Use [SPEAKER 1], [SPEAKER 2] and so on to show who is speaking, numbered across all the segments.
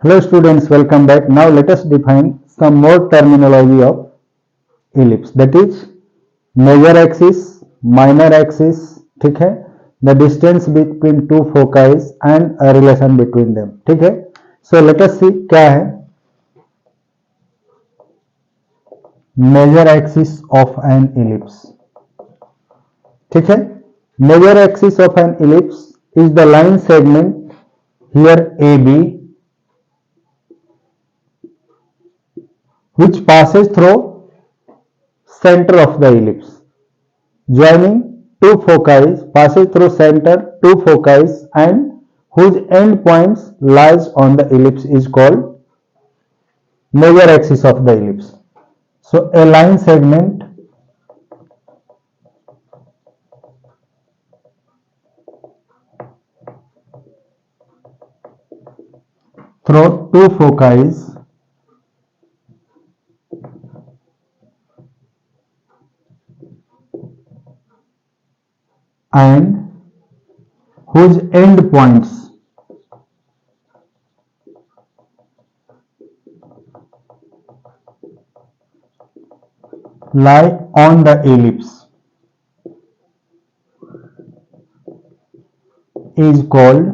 [SPEAKER 1] Hello students, welcome back. Now let us define some more terminology of ellipse, that is major axis, minor axis, ठीक है, the distance between two foci and a relation between them, ठीक है. So let us see क्या है major axis of an ellipse, ठीक है. Major axis of an ellipse is the line segment here AB which passes through center of the ellipse, joining two foci, passes through center two foci and whose end points lies on the ellipse is called major axis of the ellipse. So a line segment through two foci and whose end points lie on the ellipse is called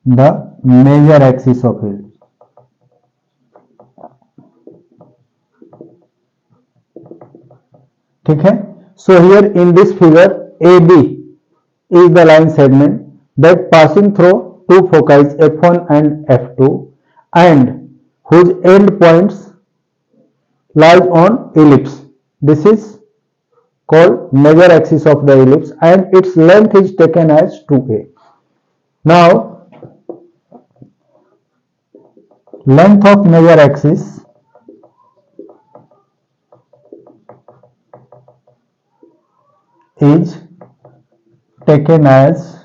[SPEAKER 1] the major axis of ellipse. ठीक है. So here in this figure AB is the line segment that passing through two foci F1 and F2 and whose end points lies on ellipse. This is called major axis of the ellipse and its length is taken as 2a. Now length of major axis is taken as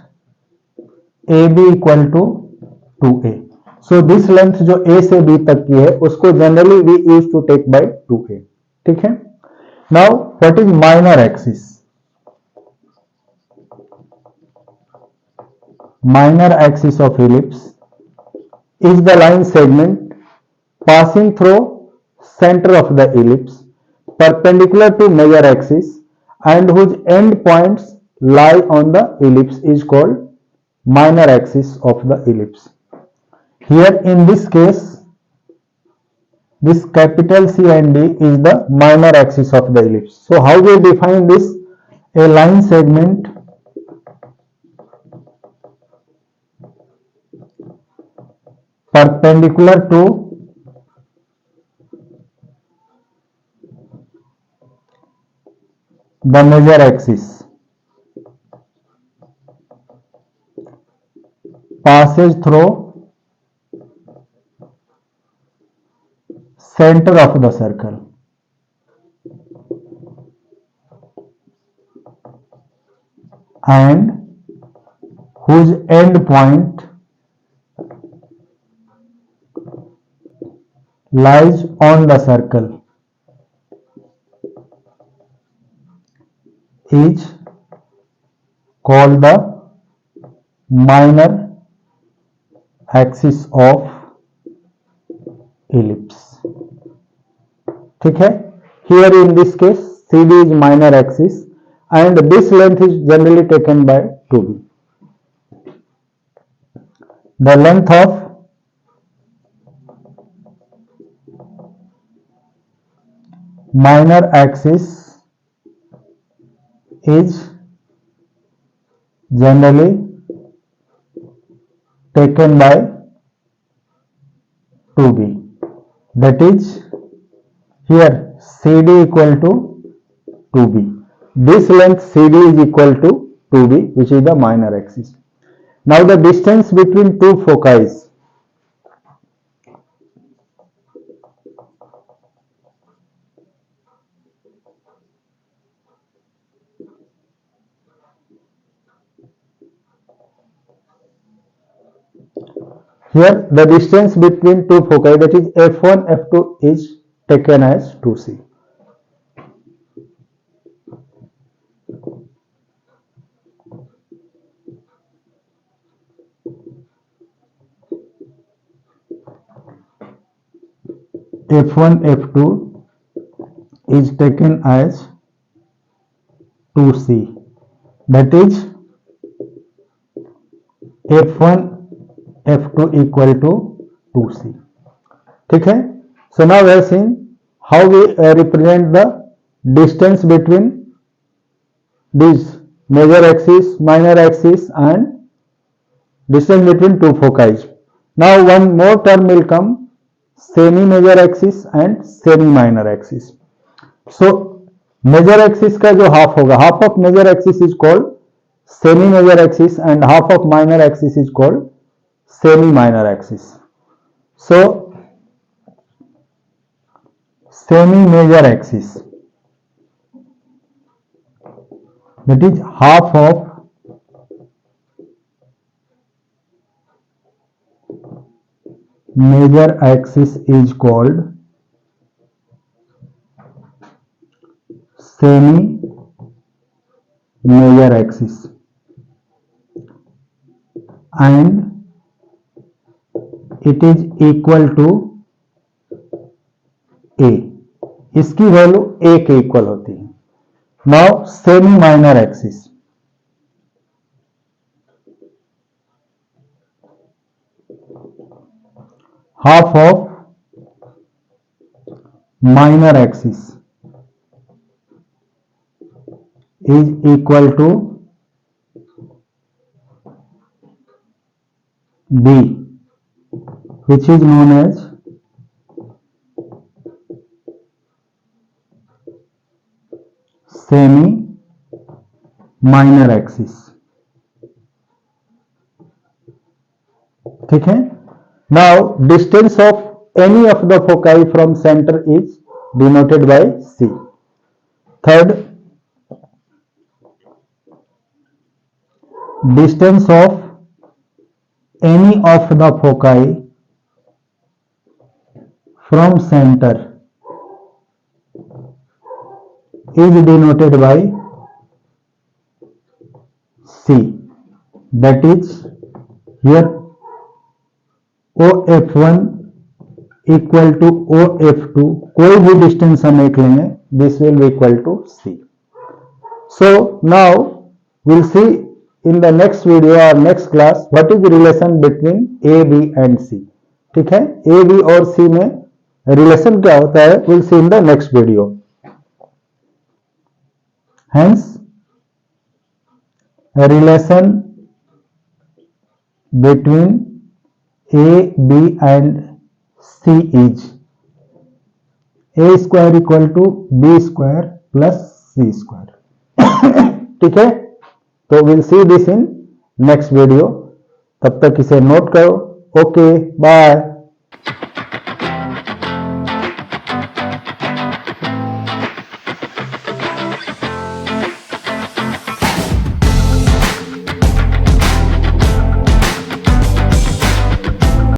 [SPEAKER 1] AB equal to 2a. So this length जो A से B तक की है उसको generally we used to take by 2a. ठीक है. Now what is minor axis? Minor axis of ellipse is the line segment passing through center of the ellipse perpendicular to major axis and whose end points lie on the ellipse is called minor axis of the ellipse. Here in this case this capital C and D is the minor axis of the ellipse. So how we define this? A line segment perpendicular to the major axis passes through center of the circle and whose end point lies on the circle is called the minor axis of ellipse. ठीक है. Here in this case CD is minor axis and this length is generally taken by 2b. The length of minor axis is generally taken by 2b, that is here CD equal to 2b. This length CD is equal to 2b, which is the minor axis. Now the distance between two foci here the distance between two foci, that is F1 F2 is taken as 2c. F1 F2 is taken as 2C, that is F1 F2 equal to 2C. ठीक है. So now we have seen how we represent the distance between these major axis, minor axis and distance between two foci. Now one more term will come, semi major axis and semi minor axis. So major axis का जो half होगा, half of major axis is called semi major axis and half of minor axis is called semi minor axis. So semi major axis, that is half of major axis is called semi major axis and it is equal to A. इसकी value A के equal होती है. Now semi minor axis, half of minor axis is equal to B, which is known as semi minor axis. ठीक है. Now distance of any of the foci from center is denoted by C. Third, distance of any of the foci from center is denoted by C, that is here OF1 equal to OF2, कोई भी distance हम एक लेंगे, this will be equal to C. So now we'll see in the next video or next class what is the relation between A, B and C. ठीक है. A, B और C में relation क्या होता है, we'll see in the next video. Hence a relation between A, B and C is A square equal to B square plus C square. ठीक है. तो will see this in next video. तब तक इसे note करो. Okay, bye.